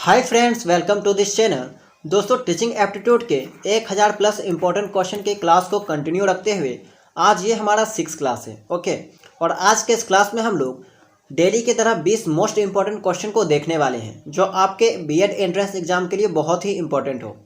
Hi friends, welcome to this channel. दोस्तों, teaching aptitude के 1000 plus important question के class को कंटिन्यू रखते हुए आज ये हमारा 6 क्लास है। ओके, और आज के इस क्लास में हम लोग डेली की तरह 20 मोस्ट इंपॉर्टेंट क्वेश्चन को देखने वाले हैं जो आपके बीएड एंट्रेंस एग्जाम के लिए बहुत ही इंपॉर्टेंट हो।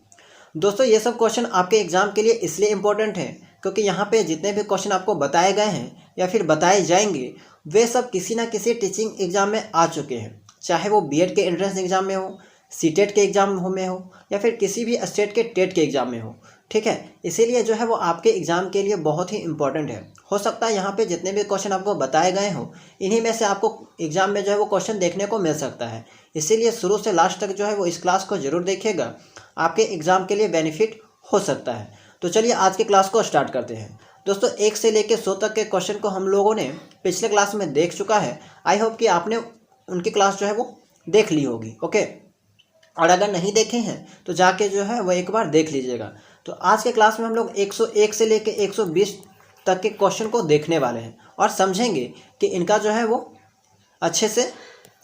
दोस्तों, ये सब क्वेश्चन आपके एग्जाम के लिए इसलिए इंपॉर्टेंट है क्योंकि यहाँ पे जितने भी क्वेश्चन आपको बताए गए हैं या फिर बताए जाएंगे वे सब किसी ना किसी टीचिंग एग्जाम में आ चुके हैं, चाहे वो बीएड के एंट्रेंस एग्जाम में हो, सीटेट के एग्जाम में हो या फिर किसी भी स्टेट के टेट के एग्जाम में हो। ठीक है, इसीलिए जो है वो आपके एग्जाम के लिए बहुत ही इंपॉर्टेंट है। हो सकता है यहाँ पे जितने भी क्वेश्चन आपको बताए गए हो इन्हीं में से आपको एग्जाम में जो है वो क्वेश्चन देखने को मिल सकता है। इसीलिए शुरू से लास्ट तक जो है वो इस क्लास को जरूर देखिएगा, आपके एग्जाम के लिए बेनिफिट हो सकता है। तो चलिए आज के क्लास को स्टार्ट करते हैं। दोस्तों, 1 से लेकर 100 तक के क्वेश्चन को हम लोगों ने पिछले क्लास में देख चुका है। आई होप कि आपने उनकी क्लास जो है वो देख ली होगी। ओके, और अगर नहीं देखे हैं तो जाके जो है वो एक बार देख लीजिएगा। तो आज के क्लास में हम लोग 101 से लेकर 120 तक के क्वेश्चन को देखने वाले हैं और समझेंगे कि इनका जो है वो अच्छे से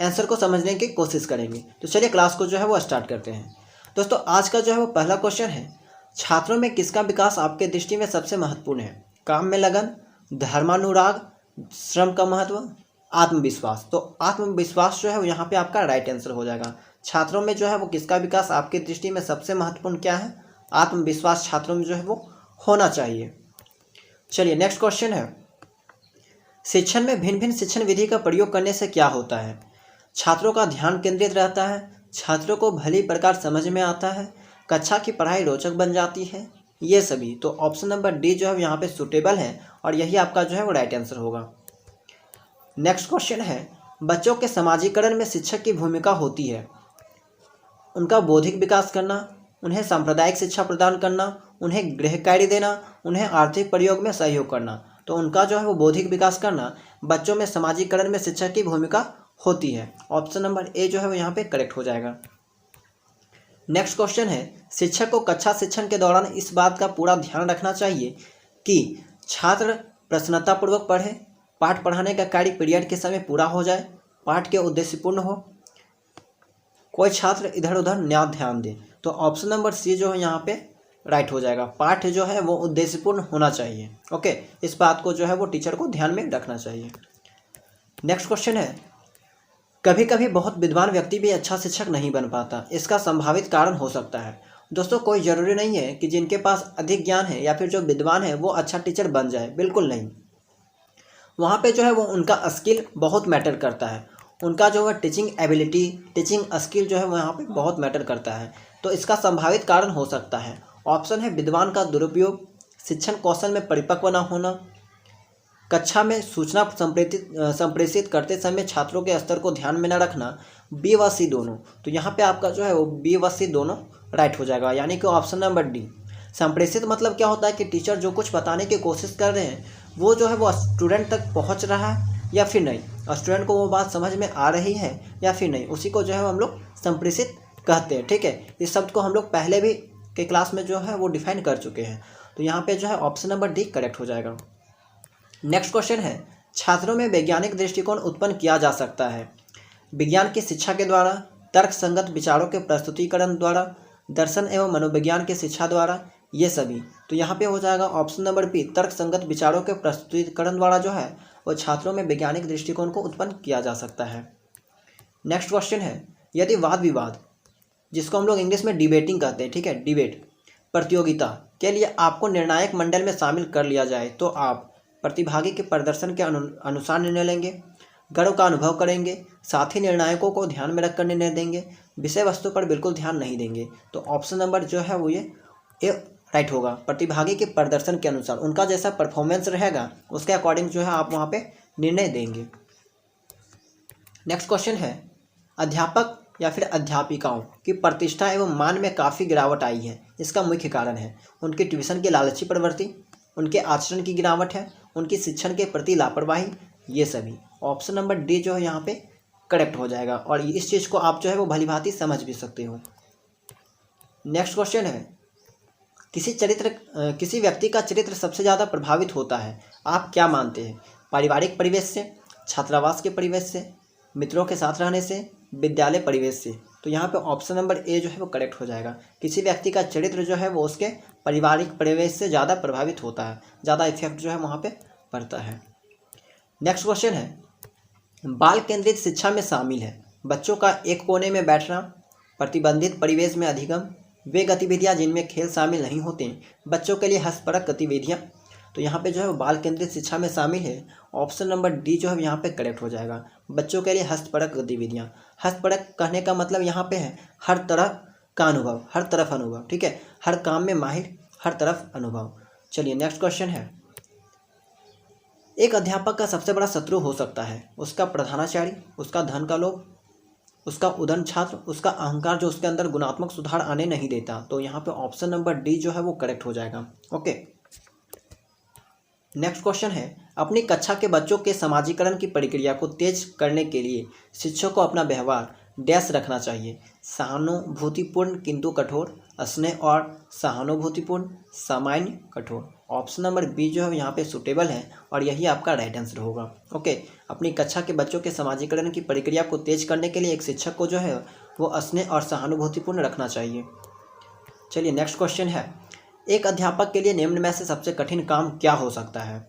आंसर को समझने की कोशिश करेंगे। तो चलिए क्लास को जो है वो स्टार्ट करते हैं। दोस्तों, आज का जो है वो पहला क्वेश्चन है, छात्रों में किसका विकास आपके दृष्टि में सबसे महत्वपूर्ण है? काम में लगन, धर्मानुराग, श्रम का महत्व, आत्मविश्वास। तो आत्मविश्वास जो है वो यहाँ पे आपका राइट आंसर हो जाएगा। छात्रों में जो है वो किसका विकास आपकी दृष्टि में सबसे महत्वपूर्ण क्या है? आत्मविश्वास छात्रों में जो है वो होना चाहिए। चलिए नेक्स्ट क्वेश्चन है, शिक्षण में भिन्न भिन्न शिक्षण विधि का प्रयोग करने से क्या होता है? छात्रों का ध्यान केंद्रित रहता है, छात्रों को भली प्रकार समझ में आता है, कक्षा की पढ़ाई रोचक बन जाती है, ये सभी। तो ऑप्शन नंबर डी जो है यहाँ पे सुटेबल है और यही आपका जो है वो राइट आंसर होगा। नेक्स्ट क्वेश्चन है, बच्चों के समाजीकरण में शिक्षक की भूमिका होती है उनका बौद्धिक विकास करना, उन्हें सांप्रदायिक शिक्षा प्रदान करना, उन्हें गृह कार्य देना, उन्हें आर्थिक प्रयोग में सहयोग करना। तो उनका जो है वो बौद्धिक विकास करना, बच्चों में समाजीकरण में शिक्षक की भूमिका होती है। ऑप्शन नंबर ए जो है वो यहाँ पे करेक्ट हो जाएगा। नेक्स्ट क्वेश्चन है, शिक्षक को कक्षा शिक्षण के दौरान इस बात का पूरा ध्यान रखना चाहिए कि छात्र प्रसन्नतापूर्वक पढ़े, पाठ पढ़ाने का कार्य पीरियड के समय पूरा हो जाए, पाठ के उद्देश्यपूर्ण हो, कोई छात्र इधर उधर ना ध्यान दे। तो ऑप्शन नंबर सी जो है यहाँ पे राइट हो जाएगा। पाठ जो है वो उद्देश्यपूर्ण होना चाहिए। ओके, इस बात को जो है वो टीचर को ध्यान में रखना चाहिए। नेक्स्ट क्वेश्चन है, कभी कभी बहुत विद्वान व्यक्ति भी अच्छा शिक्षक नहीं बन पाता, इसका संभावित कारण हो सकता है। दोस्तों, कोई ज़रूरी नहीं है कि जिनके पास अधिक ज्ञान है या फिर जो विद्वान है वो अच्छा टीचर बन जाए, बिल्कुल नहीं। वहाँ पे जो है वो उनका स्किल बहुत मैटर करता है, उनका जो है टीचिंग एबिलिटी, टीचिंग स्किल जो है वो यहाँ पे बहुत मैटर करता है। तो इसका संभावित कारण हो सकता है, ऑप्शन है विद्वान का दुरुपयोग, शिक्षण कौशल में परिपक्व न होना, कक्षा में सूचना संप्रेषित करते समय छात्रों के स्तर को ध्यान में न रखना, बी व सी दोनों। तो यहाँ पे आपका जो है वो बी व सी दोनों राइट हो जाएगा, यानी कि ऑप्शन नंबर डी। संप्रेषित मतलब क्या होता है कि टीचर जो कुछ बताने की कोशिश कर रहे हैं वो जो है वो स्टूडेंट तक पहुँच रहा है या फिर नहीं, और स्टूडेंट को वो बात समझ में आ रही है या फिर नहीं, उसी को जो है हम लोग संप्रेषित कहते हैं। ठीक है, इस शब्द को हम लोग पहले भी के क्लास में जो है वो डिफाइन कर चुके हैं। तो यहाँ पे जो है ऑप्शन नंबर डी करेक्ट हो जाएगा। नेक्स्ट क्वेश्चन है, छात्रों में वैज्ञानिक दृष्टिकोण उत्पन्न किया जा सकता है विज्ञान की शिक्षा के द्वारा, तर्क संगत विचारों के प्रस्तुतिकरण द्वारा, दर्शन एवं मनोविज्ञान की शिक्षा द्वारा, ये सभी। तो यहाँ पे हो जाएगा ऑप्शन नंबर बी, तर्क संगत विचारों के प्रस्तुतिकरण द्वारा जो है वो छात्रों में वैज्ञानिक दृष्टिकोण को उत्पन्न किया जा सकता है। नेक्स्ट क्वेश्चन है, यदि वाद विवाद, जिसको हम लोग इंग्लिश में डिबेटिंग कहते हैं, ठीक है, डिबेट प्रतियोगिता के लिए आपको निर्णायक मंडल में शामिल कर लिया जाए तो आप प्रतिभागी के प्रदर्शन के अनुसार निर्णय लेंगे, गर्व का अनुभव करेंगे, साथी निर्णायकों को ध्यान में रखकर निर्णय देंगे, विषय वस्तु पर बिल्कुल ध्यान नहीं देंगे। तो ऑप्शन नंबर जो है वो ये राइट होगा। प्रतिभागी के प्रदर्शन के अनुसार उनका जैसा परफॉर्मेंस रहेगा उसके अकॉर्डिंग जो है आप वहाँ पे निर्णय देंगे। नेक्स्ट क्वेश्चन है, अध्यापक या फिर अध्यापिकाओं की प्रतिष्ठा एवं मान में काफ़ी गिरावट आई है, इसका मुख्य कारण है उनकी ट्यूशन की लालची प्रवृत्ति, उनके आचरण की गिरावट है, उनकी शिक्षण के प्रति लापरवाही, ये सभी। ऑप्शन नंबर डी जो है यहाँ पे करेक्ट हो जाएगा और इस चीज़ को आप जो है वो भली भांति समझ भी सकते हो। नेक्स्ट क्वेश्चन है, किसी व्यक्ति का चरित्र सबसे ज़्यादा प्रभावित होता है, आप क्या मानते हैं? पारिवारिक परिवेश से, छात्रावास के परिवेश से, मित्रों के साथ रहने से, विद्यालय परिवेश से। तो यहाँ पे ऑप्शन नंबर ए जो है वो करेक्ट हो जाएगा। किसी व्यक्ति का चरित्र जो है वो उसके पारिवारिक परिवेश से ज़्यादा प्रभावित होता है, ज़्यादा इफेक्ट जो है वहाँ पे पड़ता है। नेक्स्ट क्वेश्चन है, बाल केंद्रित शिक्षा में शामिल है बच्चों का एक कोने में बैठना, प्रतिबंधित परिवेश में अधिगम, वे गतिविधियाँ जिनमें खेल शामिल नहीं होते, बच्चों के लिए हस्तपरक गतिविधियाँ। तो यहाँ पे जो है वो बाल केंद्रित शिक्षा में शामिल है, ऑप्शन नंबर डी जो है यहाँ पे करेक्ट हो जाएगा। बच्चों के लिए हस्तपरक गतिविधियाँ, हस्तपरक कहने का मतलब यहाँ पे है हर तरह का अनुभव, हर तरफ अनुभव, ठीक है, हर काम में माहिर, हर तरफ अनुभव। चलिए नेक्स्ट क्वेश्चन है, एक अध्यापक का सबसे बड़ा शत्रु हो सकता है उसका प्रधानाचार्य, उसका धन का लोभ, उसका उदंड छात्र, उसका अहंकार जो उसके अंदर गुणात्मक सुधार आने नहीं देता। तो यहाँ पे ऑप्शन नंबर डी जो है वो करेक्ट हो जाएगा। ओके, नेक्स्ट क्वेश्चन है, अपनी कक्षा के बच्चों के समाजीकरण की प्रक्रिया को तेज करने के लिए शिक्षक को अपना व्यवहार डैश रखना चाहिए, सहानुभूतिपूर्ण किंतु कठोर, स्नेह और सहानुभूतिपूर्ण, सामान्य, कठोर। ऑप्शन नंबर बी जो है यहाँ पे सुटेबल है और यही आपका राइट आंसर होगा। ओके, अपनी कक्षा के बच्चों के समाजीकरण की प्रक्रिया को तेज करने के लिए एक शिक्षक को जो है वो स्नेह और सहानुभूतिपूर्ण रखना चाहिए। चलिए नेक्स्ट क्वेश्चन है, एक अध्यापक के लिए निम्न में से सबसे कठिन काम क्या हो सकता है।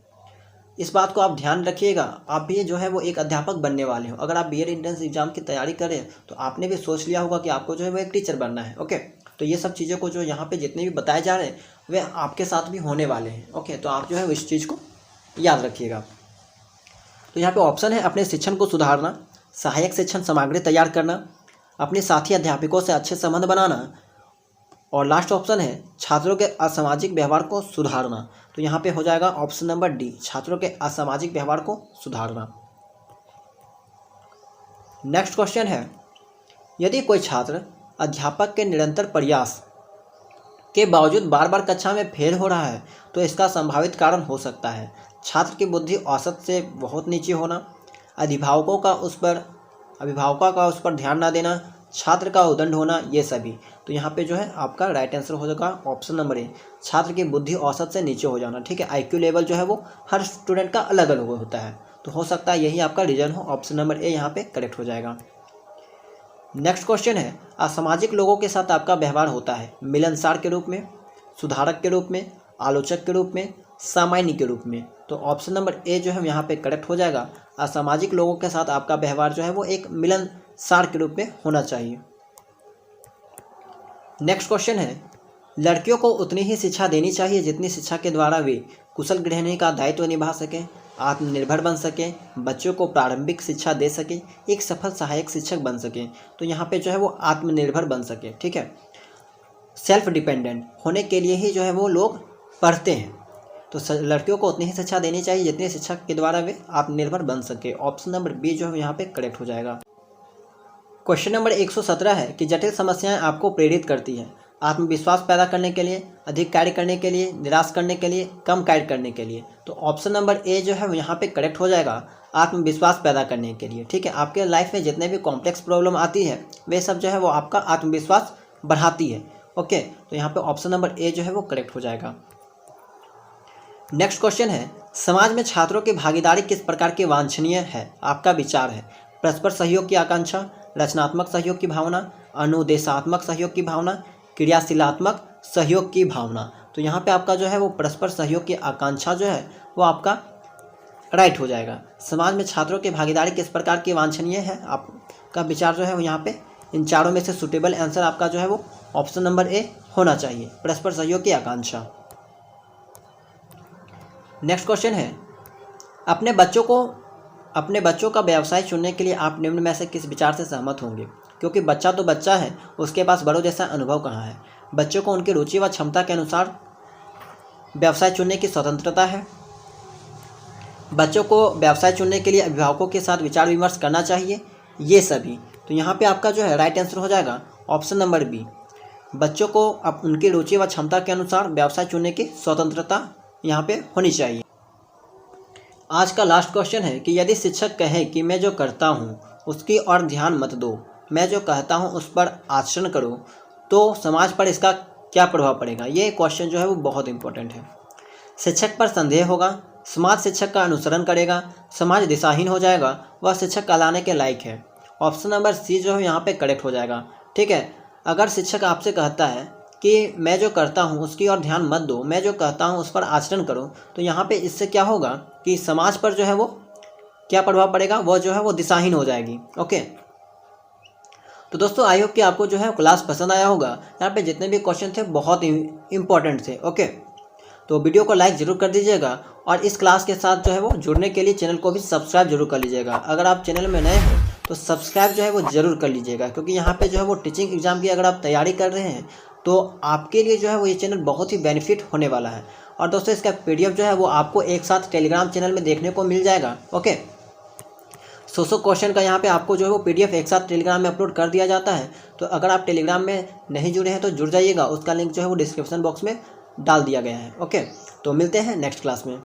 इस बात को आप ध्यान रखिएगा, आप भी जो है वो एक अध्यापक बनने वाले हो। अगर आप बीएड एंट्रेंस एग्जाम की तैयारी करें तो आपने भी सोच लिया होगा कि आपको जो है वो एक टीचर बनना है। ओके, तो ये सब चीज़ों को जो यहाँ पे जितने भी बताए जा रहे हैं वे आपके साथ भी होने वाले हैं। ओके, तो आप जो है इस चीज़ को याद रखिएगा। तो यहाँ पे ऑप्शन है, अपने शिक्षण को सुधारना, सहायक शिक्षण सामग्री तैयार करना, अपने साथी अध्यापकों से अच्छे संबंध बनाना, और लास्ट ऑप्शन है छात्रों के असामाजिक व्यवहार को सुधारना। तो यहाँ पे हो जाएगा ऑप्शन नंबर डी, छात्रों के असामाजिक व्यवहार को सुधारना। नेक्स्ट क्वेश्चन है, यदि कोई छात्र अध्यापक के निरंतर प्रयास के बावजूद बार बार कक्षा में फेल हो रहा है तो इसका संभावित कारण हो सकता है छात्र की बुद्धि औसत से बहुत नीचे होना, अभिभावकों का उस पर ध्यान न देना, छात्र का उद्दंड होना, ये सभी। तो यहाँ पे जो है आपका राइट आंसर हो जाएगा ऑप्शन नंबर ए, छात्र की बुद्धि औसत से नीचे हो जाना। ठीक है, आईक्यू लेवल जो है वो हर स्टूडेंट का अलग अलग होता है, तो हो सकता है यही आपका रीजन हो। ऑप्शन नंबर ए यहाँ पे करेक्ट हो जाएगा। नेक्स्ट क्वेश्चन है, असामाजिक लोगों के साथ आपका व्यवहार होता है मिलनसार के रूप में, सुधारक के रूप में, आलोचक के रूप में, सामान्य के रूप में। तो ऑप्शन नंबर ए जो है यहाँ पे करेक्ट हो जाएगा। असामाजिक लोगों के साथ आपका व्यवहार जो है वो एक मिलनसार के रूप में होना चाहिए। नेक्स्ट क्वेश्चन है, लड़कियों को उतनी ही शिक्षा देनी चाहिए जितनी शिक्षा के द्वारा वे कुशल गृहिणी का दायित्व निभा सकें, आत्मनिर्भर बन सकें, बच्चों को प्रारंभिक शिक्षा दे सकें, एक सफल सहायक शिक्षक बन सकें। तो यहाँ पे जो है वो आत्मनिर्भर बन सके। ठीक है, सेल्फ डिपेंडेंट होने के लिए ही जो है वो लोग पढ़ते हैं। तो लड़कियों को उतनी ही शिक्षा देनी चाहिए जितनी शिक्षा के द्वारा वे आत्मनिर्भर बन सके। ऑप्शन नंबर बी जो है यहाँ पे करेक्ट हो जाएगा। क्वेश्चन नंबर 117 है कि जटिल समस्याएं आपको प्रेरित करती है आत्मविश्वास पैदा करने के लिए, अधिक कार्य करने के लिए, निराश करने के लिए, कम कार्य करने के लिए। तो ऑप्शन नंबर ए जो है यहाँ पे करेक्ट हो जाएगा, आत्मविश्वास पैदा करने के लिए। ठीक है, आपके लाइफ में जितने भी कॉम्प्लेक्स प्रॉब्लम आती है वे सब जो है वो आपका आत्मविश्वास बढ़ाती है। ओके, तो यहाँ पे ऑप्शन नंबर ए जो है वो करेक्ट हो जाएगा। नेक्स्ट क्वेश्चन है, समाज में छात्रों की भागीदारी किस प्रकार की वांछनीय है, आपका विचार है। परस्पर सहयोग की आकांक्षा, रचनात्मक सहयोग की भावना, अनुदेशात्मक सहयोग की भावना, क्रियाशीलात्मक सहयोग की भावना। तो यहाँ पे आपका जो है वो परस्पर सहयोग की आकांक्षा जो है वो आपका राइट हो जाएगा। समाज में छात्रों की भागीदारी किस प्रकार की वांछनीय है, आपका विचार जो है वो यहाँ पे इन चारों में से सुटेबल आंसर आपका जो है वो ऑप्शन नंबर ए होना चाहिए, परस्पर सहयोग की आकांक्षा। नेक्स्ट क्वेश्चन है, अपने बच्चों का व्यवसाय चुनने के लिए आप निम्न में से किस विचार से सहमत होंगे। क्योंकि बच्चा तो बच्चा है, उसके पास बड़ों जैसा अनुभव कहाँ है। बच्चों को उनकी रुचि व क्षमता के अनुसार व्यवसाय चुनने की स्वतंत्रता है। बच्चों को व्यवसाय चुनने के लिए अभिभावकों के साथ विचार विमर्श करना चाहिए, ये सभी। तो यहाँ पे आपका जो है राइट आंसर हो जाएगा ऑप्शन नंबर बी, बच्चों को उनकी रुचि व क्षमता के अनुसार व्यवसाय चुनने की स्वतंत्रता यहाँ पे होनी चाहिए। आज का लास्ट क्वेश्चन है कि यदि शिक्षक कहे कि मैं जो करता हूँ उसकी ओर ध्यान मत दो, मैं जो कहता हूँ उस पर आचरण करो, तो समाज पर इसका क्या प्रभाव पड़ेगा। ये क्वेश्चन जो है वो बहुत इंपॉर्टेंट है। शिक्षक पर संदेह होगा, समाज शिक्षक का अनुसरण करेगा, समाज दिशाहीन हो जाएगा, वह शिक्षक कहलाने के लायक है, ऑप्शन नंबर सी जो है यहाँ पे करेक्ट हो जाएगा। ठीक है, अगर शिक्षक आपसे कहता है कि मैं जो करता हूँ उसकी ओर ध्यान मत दो, मैं जो कहता हूँ उस पर आचरण करो, तो यहाँ पे इससे क्या होगा कि समाज पर जो है वो क्या प्रभाव पड़ेगा, वो जो है वो दिशाहीन हो जाएगी। ओके, तो दोस्तों आई होप कि आपको जो है क्लास पसंद आया होगा। यहाँ पे जितने भी क्वेश्चन थे बहुत इंपॉर्टेंट थे। ओके, तो वीडियो को लाइक ज़रूर कर दीजिएगा और इस क्लास के साथ जो है वो जुड़ने के लिए चैनल को भी सब्सक्राइब जरूर कर लीजिएगा। अगर आप चैनल में नए हो तो सब्सक्राइब जो है वो ज़रूर कर लीजिएगा, क्योंकि यहाँ पे जो है वो टीचिंग एग्जाम की अगर आप तैयारी कर रहे हैं तो आपके लिए जो है वो ये चैनल बहुत ही बेनिफिट होने वाला है। और दोस्तों इसका PDF जो है वो आपको एक साथ टेलीग्राम चैनल में देखने को मिल जाएगा। ओके, 100 क्वेश्चन का यहाँ पे आपको जो है वो PDF एक साथ टेलीग्राम में अपलोड कर दिया जाता है। तो अगर आप टेलीग्राम में नहीं जुड़े हैं तो जुड़ जाइएगा, उसका लिंक जो है वो डिस्क्रिप्शन बॉक्स में डाल दिया गया है। ओके, तो मिलते हैं नेक्स्ट क्लास में।